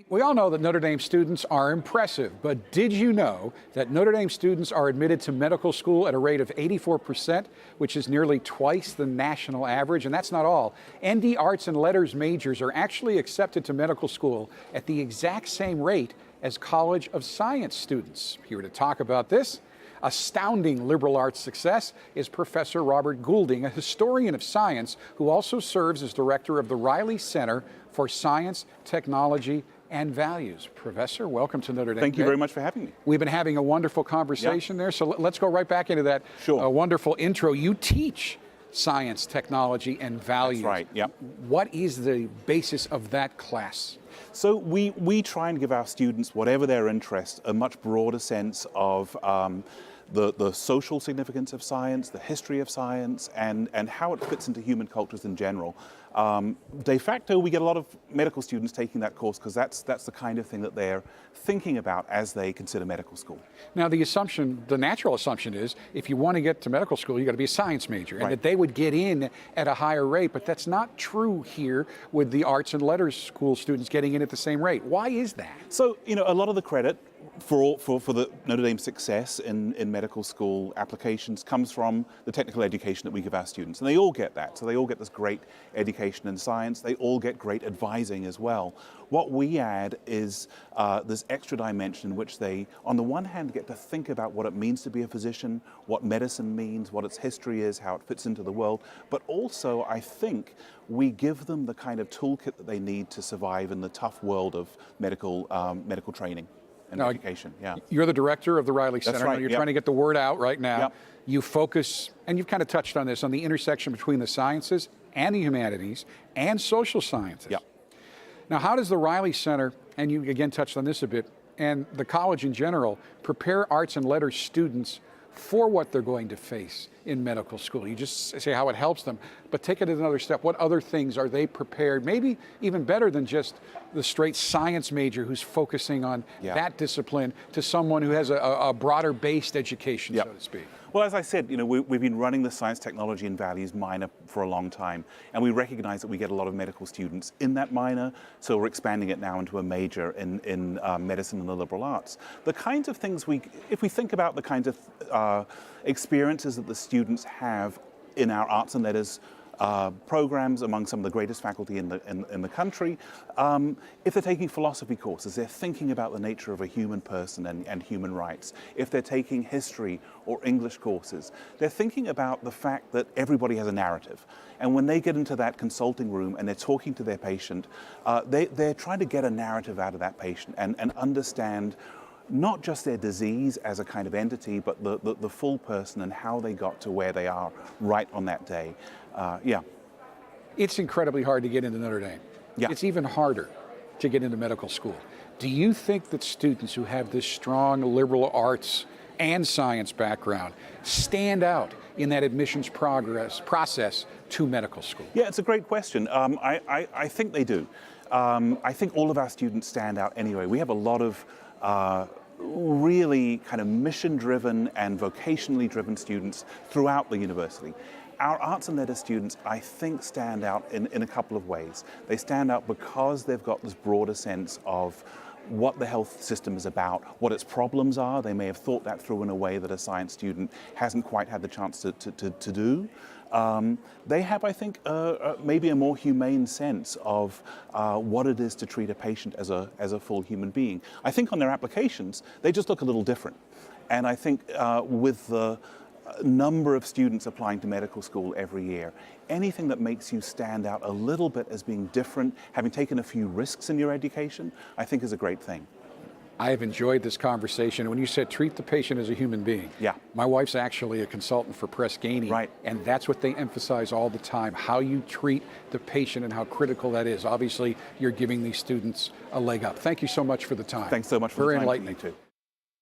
We all know that Notre Dame students are impressive, but did you know that Notre Dame students are admitted to medical school at a rate of 84%, which is nearly twice the national average? And that's not all. ND Arts and Letters majors are actually accepted to medical school at the exact same rate as College of Science students. Here to talk about this astounding liberal arts success is Professor Robert Goulding, a historian of science who also serves as director of the Riley Center for Science, Technology, and Values. Professor, welcome to Notre Dame. Thank you very much for having me. We've been having a wonderful conversation there, so let's go right back into that wonderful intro. You teach science, technology, and values. That's right, yep. What is the basis of that class? So we try and give our students, whatever their interest, a much broader sense of the social significance of science, the history of science, and how it fits into human cultures in general. De facto, we get a lot of medical students taking that course because that's the kind of thing that they're thinking about as they consider medical school. Now, the natural assumption is if you want to get to medical school, you got to be a science major, and that they would get in at a higher rate, but that's not true here with the arts and letters school students getting in at the same rate. Why is that? So, a lot of the credit for the Notre Dame success in medical school applications comes from the technical education that we give our students. And they all get that. So they all get this great education in science. They all get great advising as well. What we add is this extra dimension in which they, on the one hand, get to think about what it means to be a physician, what medicine means, what its history is, how it fits into the world. But also, I think, we give them the kind of toolkit that they need to survive in the tough world of medical training. Education, yeah. You're the director of the Riley Center. That's right. You're trying to get the word out right now. Yep. You focus, and you've kind of touched on this, on the intersection between the sciences and the humanities and social sciences. Yep. Now, how does the Riley Center, and you again touched on this a bit, and the college in general, prepare arts and letters students for what they're going to face in medical school? You just say how it helps them, but take it another step. What other things are they prepared, maybe even better than just the straight science major who's focusing on that discipline, to someone who has a broader based education, so to speak? Well, as I said, we've been running the Science, Technology, and Values minor for a long time, and we recognize that we get a lot of medical students in that minor, so we're expanding it now into a major in medicine and the liberal arts. The kinds of things if we think about the kinds of experiences that the students have in our arts and letters programs among some of the greatest faculty in the country. If they're taking philosophy courses, they're thinking about the nature of a human person and human rights. If they're taking history or English courses, they're thinking about the fact that everybody has a narrative. And when they get into that consulting room and they're talking to their patient, they're trying to get a narrative out of that patient and understand not just their disease as a kind of entity, but the full person and how they got to where they are right on that day. It's incredibly hard to get into Notre Dame. It's even harder to get into medical school. Do you think that students who have this strong liberal arts and science background stand out in that admissions process to medical school? Yeah, it's a great question. I think they do. I think all of our students stand out anyway. We have a lot of really kind of mission-driven and vocationally driven students throughout the university. Our arts and letters students, I think, stand out in a couple of ways. They stand out because they've got this broader sense of what the health system is about, what its problems are. They may have thought that through in a way that a science student hasn't quite had the chance to do. They have, I think, maybe a more humane sense of what it is to treat a patient as a full human being. I think on their applications, they just look a little different. And I think with the number of students applying to medical school every year, anything that makes you stand out a little bit as being different, having taken a few risks in your education, I think is a great thing. I have enjoyed this conversation. When you said treat the patient as a human being, my wife's actually a consultant for Press Ganey, and that's what they emphasize all the time, how you treat the patient and how critical that is. Obviously, you're giving these students a leg up. Thank you so much for the time. Thanks so much for the time. Very enlightening, too.